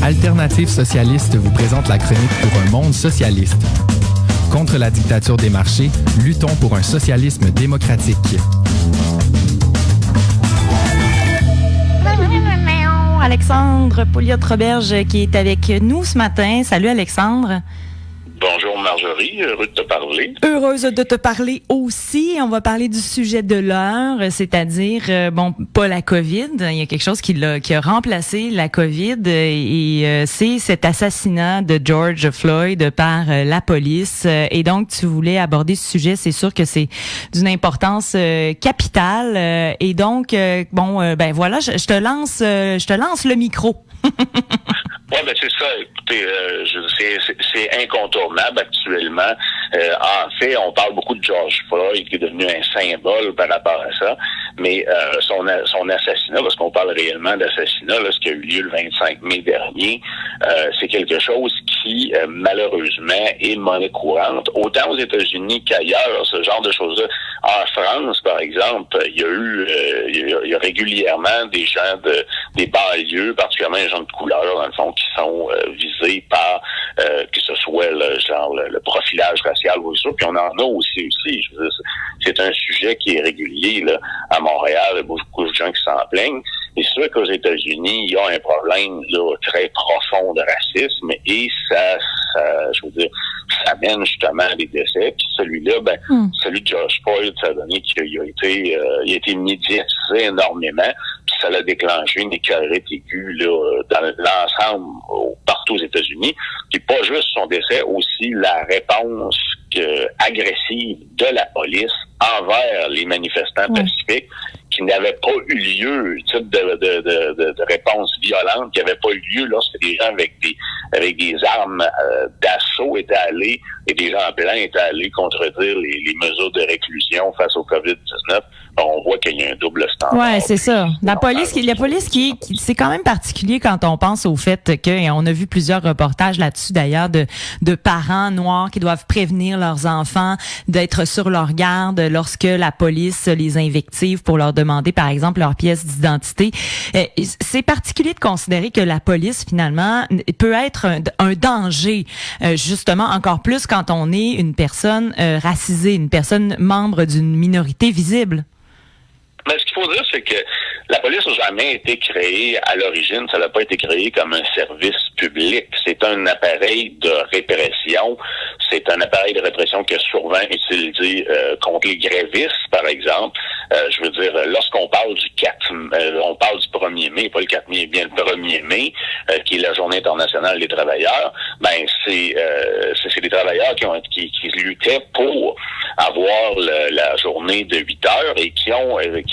Alternative socialiste vous présente la chronique pour un monde socialiste. Contre la dictature des marchés, luttons pour un socialisme démocratique. Alexandre Pouliot-Roberge qui est avec nous ce matin. Salut Alexandre. Bonjour Marjorie, heureux de te parler. Heureuse de te parler aussi. On va parler du sujet de l'heure, c'est-à-dire, pas la COVID. Il y a quelque chose qui a remplacé la COVID et c'est cet assassinat de George Floyd par la police. Et donc, tu voulais aborder ce sujet. C'est sûr que c'est d'une importance capitale. Et donc, voilà, je te lance le micro. Oui, ben c'est ça. Écoutez, c'est incontournable actuellement. En fait, on parle beaucoup de George Floyd, qui est devenu un symbole par rapport à ça. Mais son assassinat, parce qu'on parle réellement d'assassinat, là, ce qui a eu lieu le 25 mai dernier, c'est quelque chose qui, malheureusement, est monnaie courante. Autant aux États-Unis qu'ailleurs, ce genre de choses-là. En France, par exemple, il y a régulièrement des gens des banlieues, particulièrement les gens de couleur, dans le fond, qui sont visés par que ce soit le profilage racial ou ça, puis on en a aussi. Je veux dire, c'est un sujet qui est régulier là, à Montréal, il y a beaucoup de gens qui s'en plaignent. Et c'est sûr qu'aux États-Unis, il y a un problème là, très profond de racisme et ça mène justement à des décès. Puis celui-là, celui de George Floyd, ça a donné qu'il a été médiatisé énormément. Puis ça l'a déclenché une écœurite aiguë là, dans l'ensemble, partout aux États-Unis. Puis pas juste son décès, aussi la réponse agressive de la police envers les manifestants pacifiques qui n'avaient pas eu lieu, type de réponse violente qui n'avait pas eu lieu lorsque des gens avec des armes d'assaut étaient allés et des gens blancs étaient allés contredire les mesures de réclusion face au COVID-19. On voit qu'il y a un double standard. Ouais, c'est ça. La police qui c'est quand même particulier quand on pense au fait que, et on a vu plusieurs reportages là-dessus d'ailleurs, de parents noirs qui doivent prévenir leurs enfants d'être sur leur garde lorsque la police les invective pour leur demander, par exemple, leur pièce d'identité. C'est particulier de considérer que la police, finalement, peut être un danger, justement, encore plus quand on est une personne racisée, une personne membre d'une minorité visible. Mais ce qu'il faut dire, c'est que la police n'a jamais été créée à l'origine, ça n'a pas été créé comme un service public. C'est un appareil de répression. C'est un appareil de répression qui est souvent utilisé contre les grévistes, par exemple. Je veux dire, lorsqu'on parle on parle du 1er mai, pas le 4 mai, bien le 1er mai, qui est la Journée internationale des travailleurs, c'est des travailleurs qui luttaient pour avoir la journée de 8 heures et qui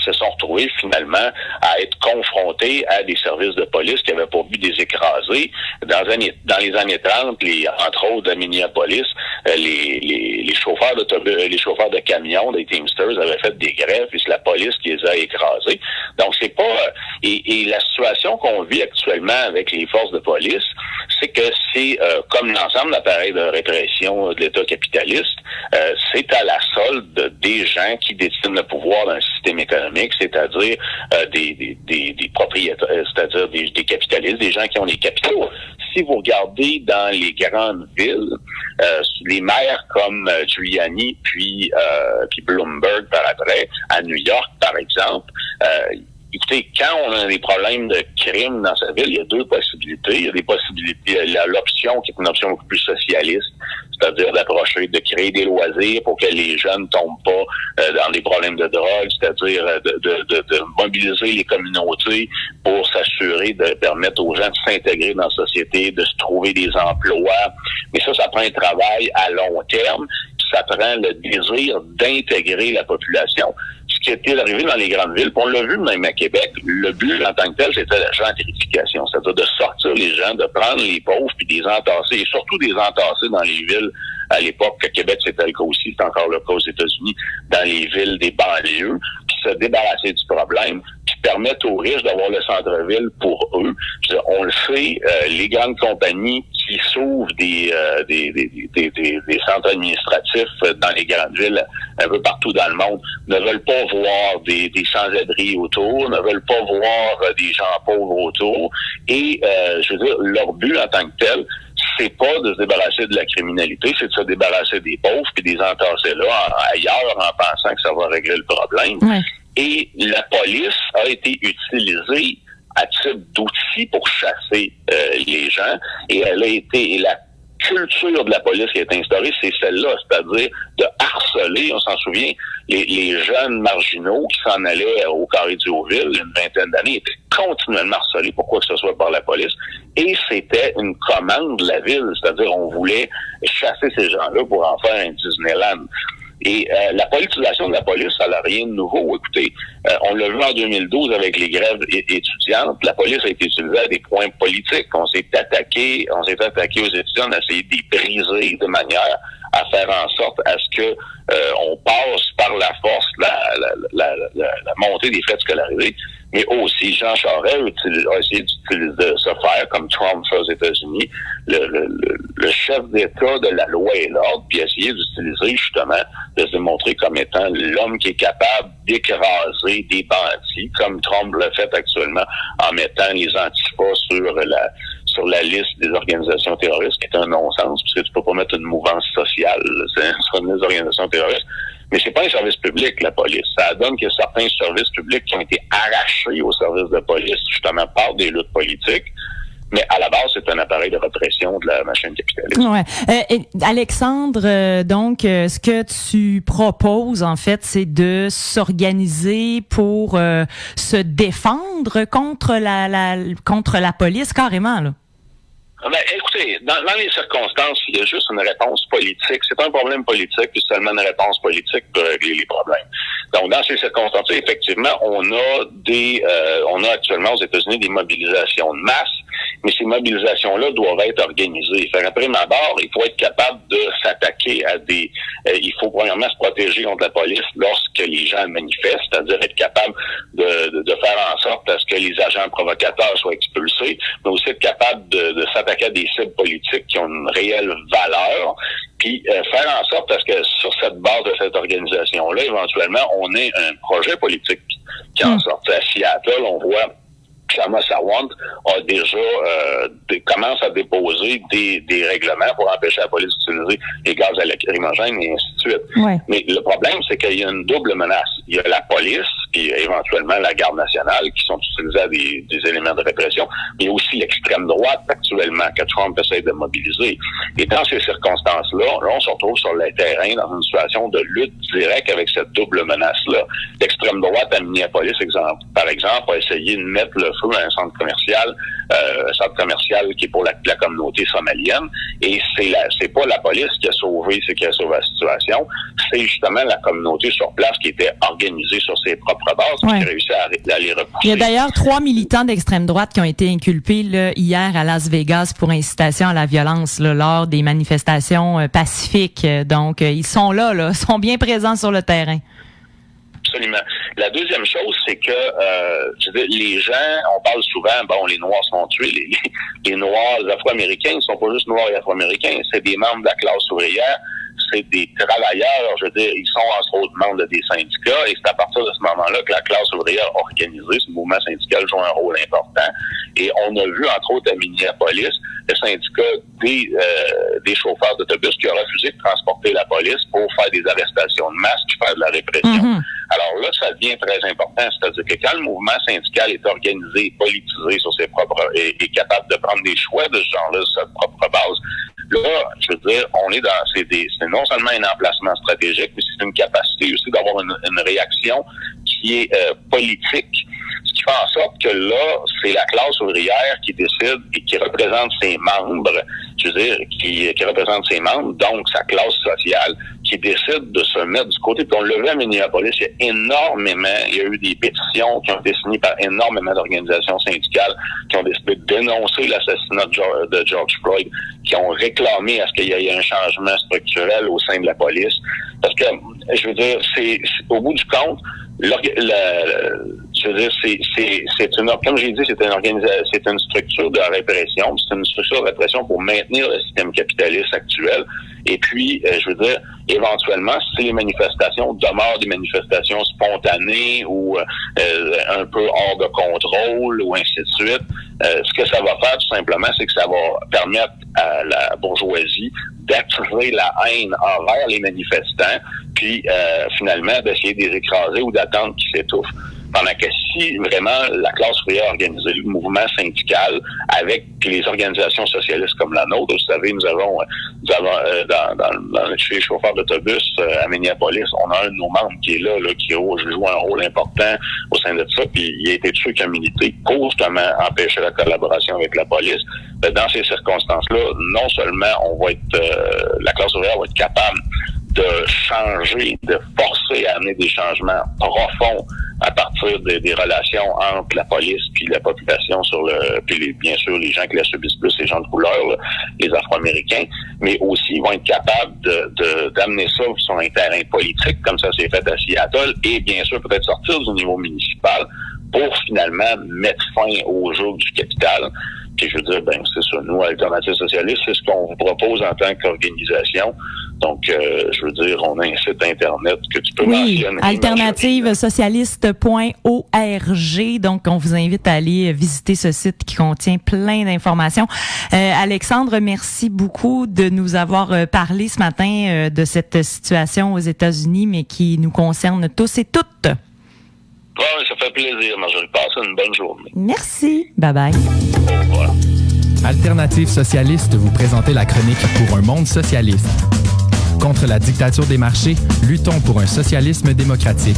se sont retrouvés finalement à être confrontés à des services de police qui avaient pour but de les écraser. Dans les années 30, entre autres à Minneapolis, les chauffeurs de camions, des Teamsters, avaient fait des grèves et c'est la police qui les a écrasés. Donc c'est pas et la situation qu'on vit actuellement avec les forces de police, c'est que c'est comme l'ensemble de l'appareil de répression de l'État capitaliste, c'est à la solde des gens qui détiennent le pouvoir dans le système économique, c'est-à-dire des propriétaires, c'est-à-dire des capitalistes, des gens qui ont des capitaux. Si vous regardez dans les grandes villes, les maires comme Giuliani puis Bloomberg par après, à New York par exemple, écoutez, quand on a des problèmes de crime dans sa ville, il y a deux possibilités. Il y a des possibilités, l'option qui est une option beaucoup plus socialiste, c'est-à-dire de créer des loisirs pour que les jeunes ne tombent pas dans des problèmes de drogue, c'est-à-dire de mobiliser les communautés pour s'assurer de permettre aux gens de s'intégrer dans la société, de se trouver des emplois. Mais ça prend un travail à long terme, puis ça prend le désir d'intégrer la population. Ce qui était arrivé dans les grandes villes, puis on l'a vu même à Québec, le but en tant que tel, c'était la gentrification, c'est-à-dire de sortir les gens, de prendre les pauvres puis de les entasser, et surtout des entasser dans les villes. À l'époque, à Québec, c'était le cas aussi, c'est encore le cas aux États-Unis, dans les villes des banlieues, puis se débarrasser du problème, puis permettre aux riches d'avoir le centre-ville pour eux. On le fait, les grandes compagnies qui s'ouvrent des centres administratifs dans les grandes villes, un peu partout dans le monde, ne veulent pas voir des sans-abri autour, ne veulent pas voir des gens pauvres autour. Et, je veux dire, leur but en tant que tel, c'est pas de se débarrasser de la criminalité, c'est de se débarrasser des pauvres puis des entasser là ailleurs en pensant que ça va régler le problème. Ouais. Et la police a été utilisée à titre d'outil pour chasser les gens, et la culture de la police qui a été instaurée, c'est celle-là, c'est-à-dire de harceler, on s'en souvient, les jeunes marginaux qui s'en allaient au Carré du Haut-Ville, une vingtaine d'années, étaient continuellement harcelés pour quoi que ce soit par la police, et c'était une commande de la ville, c'est-à-dire on voulait chasser ces gens-là pour en faire un Disneyland. Et la politisation de la police, ça n'a rien de nouveau. Écoutez, on l'a vu en 2012 avec les grèves étudiantes. La police a été utilisée à des points politiques. On s'est attaqué aux étudiants, on a essayé de les briser de manière à faire en sorte à ce que on passe par la force la montée des frais de scolarité. Mais aussi, Jean Charest a essayé de se faire, comme Trump fait aux États-Unis, le chef d'État de la loi et l'ordre, puis essayer d'utiliser justement, de se démontrer comme étant l'homme qui est capable d'écraser des bandits, comme Trump l'a fait actuellement, en mettant les antifas sur la liste des organisations terroristes, qui est un non-sens, puisque tu peux pas mettre une mouvance sociale sur une liste d'organisations terroristes. Mais c'est pas un service public, la police. Ça donne qu'il y a certains services publics qui ont été arrachés aux services de police, justement, par des luttes politiques. Mais à la base, c'est un appareil de répression de la machine capitaliste. Ouais. Alexandre, donc, ce que tu proposes, en fait, c'est de s'organiser pour se défendre contre la police, carrément, là. Ben, écoutez, dans les circonstances, il y a juste une réponse politique. C'est un problème politique, puis seulement une réponse politique peut régler les problèmes. Donc, dans ces circonstances, effectivement, on a actuellement aux États-Unis des mobilisations de masse, mais ces mobilisations-là doivent être organisées. Fait qu'après ma barre, il faut être capable de s'attaquer à il faut premièrement se protéger contre la police lorsque les gens manifestent, c'est-à-dire être capable de faire en sorte à ce que les agents provocateurs soient expulsés, mais aussi être capable de s'attaquer à des cibles politiques qui ont une réelle valeur, puis faire en sorte à ce que sur cette base de cette organisation-là, éventuellement, on ait un projet politique qui en sorte. À Seattle, on voit Kshama Sawant a déjà commence à déposer des règlements pour empêcher la police d'utiliser les gaz lacrymogènes et ainsi de suite. Ouais. Mais le problème, c'est qu'il y a une double menace. Il y a la police, puis éventuellement la garde nationale, qui sont utilisés à des éléments de répression, mais il y a aussi l'extrême droite actuellement que Trump essaie de mobiliser. Et dans ces circonstances-là, on se retrouve sur le terrain dans une situation de lutte directe avec cette double menace-là. L'extrême droite à Minneapolis, par exemple, a essayé de mettre le feu à un centre commercial qui est pour la communauté somalienne, et c'est pas la police qui a sauvé la situation, c'est justement la communauté sur place qui était organisée sur ses propres bases, qui a réussi à les repousser. Il y a d'ailleurs 3 militants d'extrême droite qui ont été inculpés hier à Las Vegas pour incitation à la violence lors des manifestations pacifiques. Donc, ils sont là, sont bien présents sur le terrain. Absolument. La deuxième chose, c'est que les gens, on parle souvent, les Noirs sont tués, les Noirs, les Afro-Américains, ils sont pas juste Noirs et Afro-Américains, c'est des membres de la classe ouvrière, c'est des travailleurs, ils sont entre autres membres de des syndicats, et c'est à partir de ce moment-là que la classe ouvrière organisée, ce mouvement syndical joue un rôle important. Et on a vu, entre autres, à Minneapolis, le syndicat des chauffeurs d'autobus qui a refusé de transporter la police pour faire des arrestations de masse, puis faire de la répression. Mm-hmm. Alors là, ça devient très important. C'est-à-dire que quand le mouvement syndical est organisé, politisé sur ses propres, et capable de prendre des choix de ce genre-là sur sa propre base, là, je veux dire, on est c'est non seulement un emplacement stratégique, mais c'est une capacité aussi d'avoir une réaction qui est politique. Ce qui fait en sorte que là, c'est la classe ouvrière qui décide et qui représente ses membres, je veux dire, qui représente ses membres, donc sa classe sociale, qui décide de se mettre du côté. Puis on l'a vu à Minneapolis, il y a eu des pétitions qui ont été signées par énormément d'organisations syndicales qui ont décidé de dénoncer l'assassinat de George Floyd, qui ont réclamé à ce qu'il y ait un changement structurel au sein de la police. Parce que, je veux dire, c'est au bout du compte, Je veux dire, comme j'ai dit, c'est une structure de répression, c'est une structure de répression pour maintenir le système capitaliste actuel. Et puis, je veux dire, éventuellement, si les manifestations demeurent des manifestations spontanées ou un peu hors de contrôle ou ainsi de suite, ce que ça va faire tout simplement, c'est que ça va permettre à la bourgeoisie d'attirer la haine envers les manifestants, puis finalement d'essayer de les écraser ou d'attendre qu'ils s'étouffent. Pendant que si vraiment la classe ouvrière organisée, le mouvement syndical, avec les organisations socialistes comme la nôtre, vous savez, nous avons chez les chauffeurs d'autobus à Minneapolis, on a un de nos membres qui est là qui joue un rôle important au sein de ça, puis il a été tué comme milité pour justement empêcher la collaboration avec la police. Dans ces circonstances-là, non seulement la classe ouvrière va être capable de changer, de forcer à amener des changements profonds à partir des relations entre la police puis la population puis bien sûr les gens qui la subissent plus, les gens de couleur, là, les Afro-Américains, mais aussi ils vont être capables d'amener ça sur un terrain politique, comme ça s'est fait à Seattle, et bien sûr peut-être sortir du niveau municipal pour finalement mettre fin au joug du capital. Puis je veux dire, c'est ça, nous, Alternative Socialiste, c'est ce qu'on vous propose en tant qu'organisation. Donc, je veux dire, on a un site Internet que tu peux mentionner. alternativesocialiste.org. Donc, on vous invite à aller visiter ce site qui contient plein d'informations. Alexandre, merci beaucoup de nous avoir parlé ce matin de cette situation aux États-Unis, mais qui nous concerne tous et toutes. Oui, ça fait plaisir, Marjorie. Passez une bonne journée. Merci. Bye-bye. Au revoir. Alternative Socialiste vous présentez la chronique pour un monde socialiste. Contre la dictature des marchés, luttons pour un socialisme démocratique.